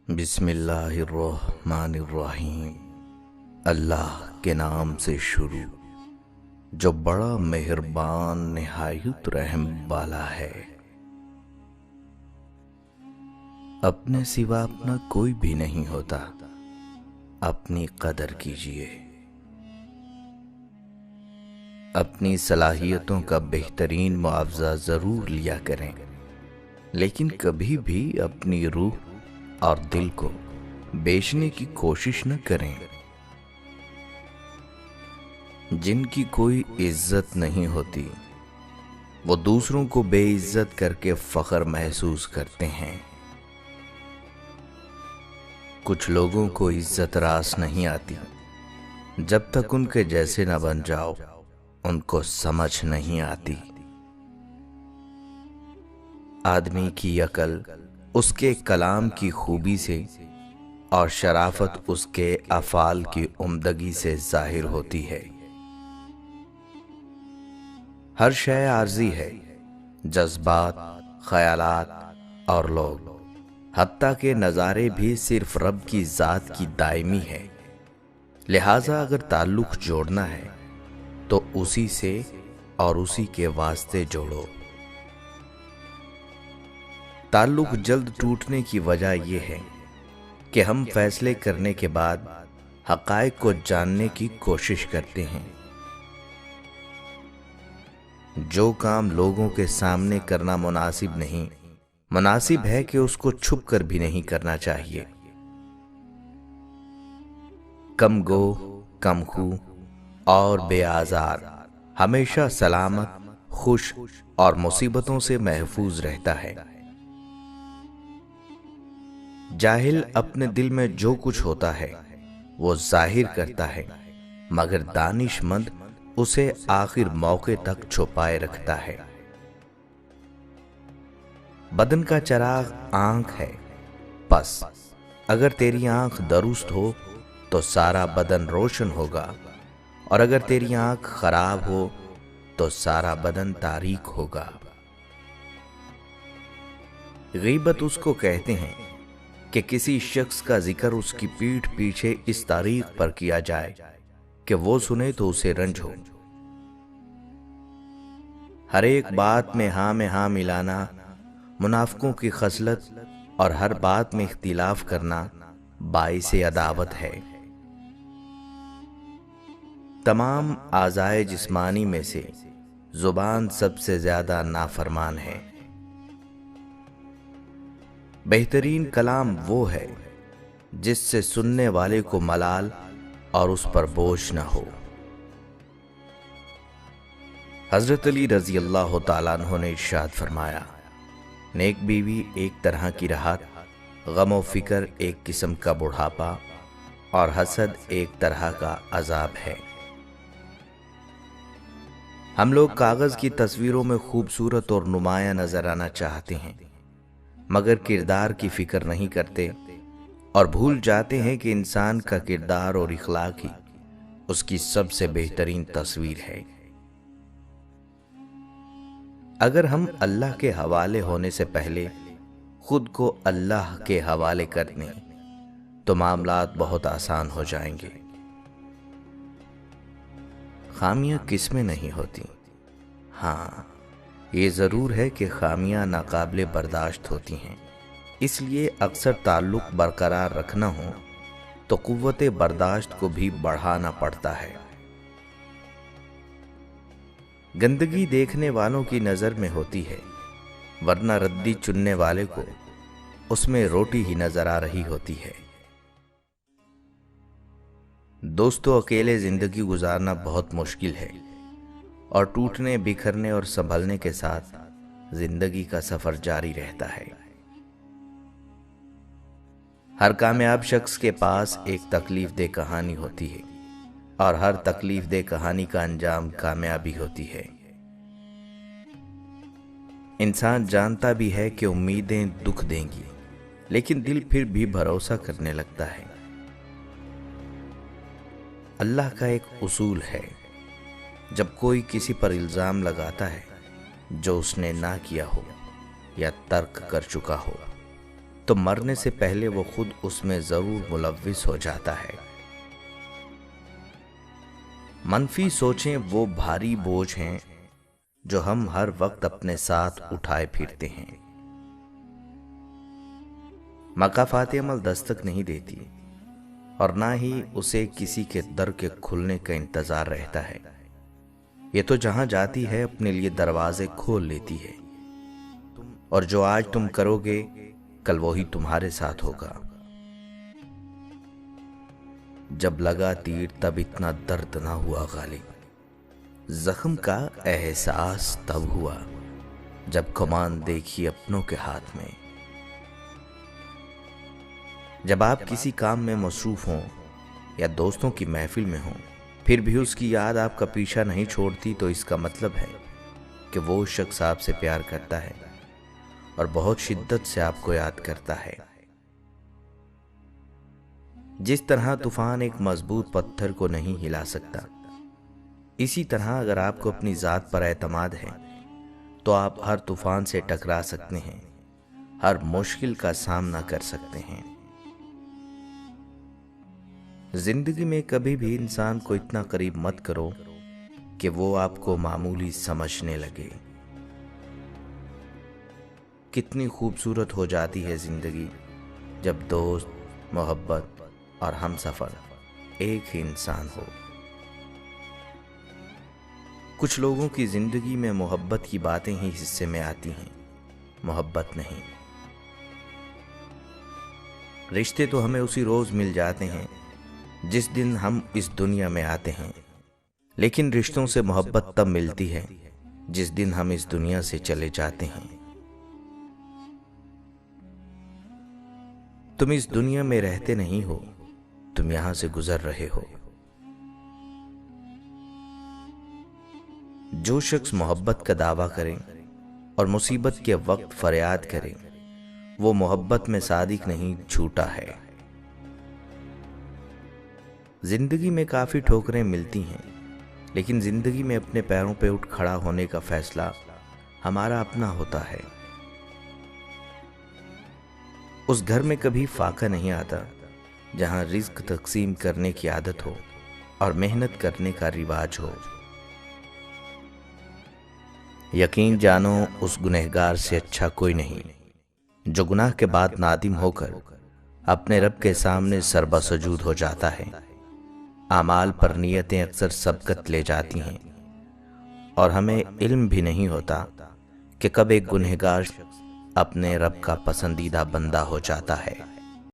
بسم اللہ الرحمن الرحیم۔ اللہ کے نام سے شروع جو بڑا مہربان نہایت رحم والا ہے۔ اپنے سوا اپنا کوئی بھی نہیں ہوتا، اپنی قدر کیجیے۔ اپنی صلاحیتوں کا بہترین معاوضہ ضرور لیا کریں، لیکن کبھی بھی اپنی روح اور دل کو بیچنے کی کوشش نہ کریں۔ جن کی کوئی عزت نہیں ہوتی وہ دوسروں کو بے عزت کر کے فخر محسوس کرتے ہیں۔ کچھ لوگوں کو عزت راس نہیں آتی، جب تک ان کے جیسے نہ بن جاؤ ان کو سمجھ نہیں آتی۔ آدمی کی عقل اس کے کلام کی خوبی سے اور شرافت اس کے افعال کی عمدگی سے ظاہر ہوتی ہے۔ ہر شے عارضی ہے، جذبات، خیالات اور لوگ، حتیٰ کہ نظارے بھی صرف رب کی ذات کی دائمی ہے۔ لہٰذا اگر تعلق جوڑنا ہے تو اسی سے اور اسی کے واسطے جوڑو۔ تعلق جلد ٹوٹنے کی وجہ یہ ہے کہ ہم فیصلے کرنے کے بعد حقائق کو جاننے کی کوشش کرتے ہیں۔ جو کام لوگوں کے سامنے کرنا مناسب نہیں، مناسب ہے کہ اس کو چھپ کر بھی نہیں کرنا چاہیے۔ کم گو، کم خو اور بے آزار ہمیشہ سلامت، خوش اور مصیبتوں سے محفوظ رہتا ہے۔ جاہل اپنے دل میں جو کچھ ہوتا ہے وہ ظاہر کرتا ہے، مگر دانش مند اسے آخر موقع تک چھپائے رکھتا ہے۔ بدن کا چراغ آنکھ ہے، پس اگر تیری آنکھ درست ہو تو سارا بدن روشن ہوگا، اور اگر تیری آنکھ خراب ہو تو سارا بدن تاریک ہوگا۔ غیبت اس کو کہتے ہیں کہ کسی شخص کا ذکر اس کی پیٹھ پیچھے اس تاریخ پر کیا جائے کہ وہ سنے تو اسے رنج ہو۔ ہر ایک بات میں ہاں ملانا منافقوں کی خصلت، اور ہر بات میں اختلاف کرنا باعث عداوت ہے۔ تمام اعضائے جسمانی میں سے زبان سب سے زیادہ نافرمان ہے۔ بہترین کلام وہ ہے جس سے سننے والے کو ملال اور اس پر بوجھ نہ ہو۔ حضرت علی رضی اللہ تعالیٰ عنہ نے ارشاد فرمایا، نیک بیوی ایک طرح کی راحت، غم و فکر ایک قسم کا بڑھاپا، اور حسد ایک طرح کا عذاب ہے۔ ہم لوگ کاغذ کی تصویروں میں خوبصورت اور نمایاں نظر آنا چاہتے ہیں، مگر کردار کی فکر نہیں کرتے اور بھول جاتے ہیں کہ انسان کا کردار اور اخلاق ہی اس کی سب سے بہترین تصویر ہے۔ اگر ہم اللہ کے حوالے ہونے سے پہلے خود کو اللہ کے حوالے کر دیں تو معاملات بہت آسان ہو جائیں گے۔ خامیاں کس میں نہیں ہوتی؟ ہاں، یہ ضرور ہے کہ خامیاں ناقابل برداشت ہوتی ہیں، اس لیے اکثر تعلق برقرار رکھنا ہو تو قوت برداشت کو بھی بڑھانا پڑتا ہے۔ گندگی دیکھنے والوں کی نظر میں ہوتی ہے، ورنہ ردی چننے والے کو اس میں روٹی ہی نظر آ رہی ہوتی ہے۔ دوستو، اکیلے زندگی گزارنا بہت مشکل ہے، اور ٹوٹنے، بکھرنے اور سنبھلنے کے ساتھ زندگی کا سفر جاری رہتا ہے۔ ہر کامیاب شخص کے پاس ایک تکلیف دہ کہانی ہوتی ہے، اور ہر تکلیف دہ کہانی کا انجام کامیابی ہوتی ہے۔ انسان جانتا بھی ہے کہ امیدیں دکھ دیں گی، لیکن دل پھر بھی بھروسہ کرنے لگتا ہے۔ اللہ کا ایک اصول ہے، جب کوئی کسی پر الزام لگاتا ہے جو اس نے نہ کیا ہو یا ترک کر چکا ہو، تو مرنے سے پہلے وہ خود اس میں ضرور ملوث ہو جاتا ہے۔ منفی سوچیں وہ بھاری بوجھ ہیں جو ہم ہر وقت اپنے ساتھ اٹھائے پھرتے ہیں۔ مقافات عمل دستک نہیں دیتی اور نہ ہی اسے کسی کے در کے کھلنے کا انتظار رہتا ہے۔ یہ تو جہاں جاتی ہے اپنے لیے دروازے کھول لیتی ہے، اور جو آج تم کرو گے کل وہی تمہارے ساتھ ہوگا۔ جب لگا تیر تب اتنا درد نہ ہوا غالب، زخم کا احساس تب ہوا جب کمان دیکھی اپنوں کے ہاتھ میں۔ جب آپ کسی کام میں مصروف ہوں یا دوستوں کی محفل میں ہوں، پھر بھی اس کی یاد آپ کا پیچھا نہیں چھوڑتی، تو اس کا مطلب ہے کہ وہ شخص آپ سے پیار کرتا ہے اور بہت شدت سے آپ کو یاد کرتا ہے۔ جس طرح طوفان ایک مضبوط پتھر کو نہیں ہلا سکتا، اسی طرح اگر آپ کو اپنی ذات پر اعتماد ہے تو آپ ہر طوفان سے ٹکرا سکتے ہیں، ہر مشکل کا سامنا کر سکتے ہیں۔ زندگی میں کبھی بھی انسان کو اتنا قریب مت کرو کہ وہ آپ کو معمولی سمجھنے لگے۔ کتنی خوبصورت ہو جاتی ہے زندگی جب دوست، محبت اور ہم سفر ایک ہی انسان ہو۔ کچھ لوگوں کی زندگی میں محبت کی باتیں ہی حصے میں آتی ہیں، محبت نہیں۔ رشتے تو ہمیں اسی روز مل جاتے ہیں جس دن ہم اس دنیا میں آتے ہیں، لیکن رشتوں سے محبت تب ملتی ہے جس دن ہم اس دنیا سے چلے جاتے ہیں۔ تم اس دنیا میں رہتے نہیں ہو، تم یہاں سے گزر رہے ہو۔ جو شخص محبت کا دعویٰ کرے اور مصیبت کے وقت فریاد کرے، وہ محبت میں صادق نہیں، جھوٹا ہے۔ زندگی میں کافی ٹھوکریں ملتی ہیں، لیکن زندگی میں اپنے پیروں پہ اٹھ کھڑا ہونے کا فیصلہ ہمارا اپنا ہوتا ہے۔ اس گھر میں کبھی فاقہ نہیں آتا جہاں رزق تقسیم کرنے کی عادت ہو اور محنت کرنے کا رواج ہو۔ یقین جانو اس گنہگار سے اچھا کوئی نہیں جو گناہ کے بعد نادم ہو کر اپنے رب کے سامنے سربہ سجود ہو جاتا ہے۔ اعمال پر نیتیں اکثر سبقت لے جاتی ہیں، اور ہمیں علم بھی نہیں ہوتا کہ کب ایک گنہگار اپنے رب کا پسندیدہ بندہ ہو جاتا ہے۔